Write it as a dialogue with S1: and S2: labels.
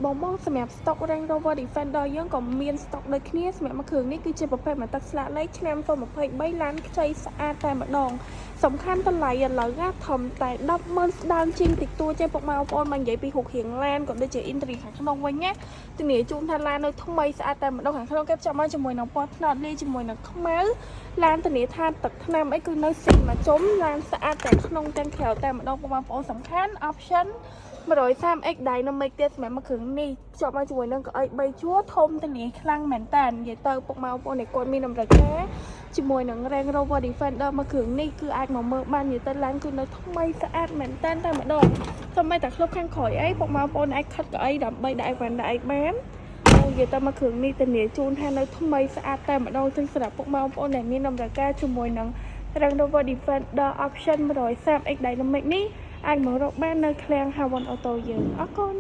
S1: បងបងសម្រាប់ stock Range Rover Defender យើងក៏មាន stock ដូចគ្នាសម្រាប់មួយគ្រឿងនេះគឺជាប្រភេទមកទឹកស្លាកលេខឆ្នាំ2023ឡានខ្ចីស្អាតតែម្ដងសំខាន់តម្លៃឥឡូវណាធំតែ 100000 ស្ដើងជាងតិចតួចទេពុកម៉ែបងប្អូនមកនិយាយពីរូបរាងឡានក៏ដូចជា interior ខាងក្នុងវិញណាធានាជូនថាឡាននៅថ្មីស្អាតតែម្ដងខាងក្នុងគេចាប់មកជាមួយនឹងពណ៌ថ្នោតលាយជាមួយនឹងខ្មៅឡានធានាថាទឹកថ្នាំអីគឺនៅស៊ីមកជុំឡានស្អាតតែក្នុងទាំងក្រៅតែម្ដងពុកម៉ែបងប្អូនសំខាន់ option 130x Dynamic ទៀតសម្រាប់មួយគ្រឿងនេះភ្ជាប់មកជាមួយនឹងកៅអី3ជួរធំធានាខ្លាំងមែនតើនិយាយទៅពុកម៉ែបងប្អូនដែលគាត់មានតម្រូវការជាមួយនឹង Range Rover Defender មួយគ្រឿងនេះគឺអាចមកមើលបាននិយាយទៅឡានគឺនៅថ្មីស្អាតមែនតើតែម្ដងសូម្បីតែក្លុបខាងក្រោយអីពុកម៉ែបងប្អូនអាចខិតកៅអីដើម្បីដាក់វ៉ាន់ដាក់អីបាននិយាយទៅមួយគ្រឿងនេះធានាជូនថានៅថ្មីស្អាតតែម្ដងទាំងសម្រាប់ពុកម៉ែបងប្អូនដែលមានតម្រូវការជាមួយនឹង Range Rover Defender option 130x Dynamic នេះអាចមករកបាននៅឃ្លាំង Haven Auto យើងអរគុណ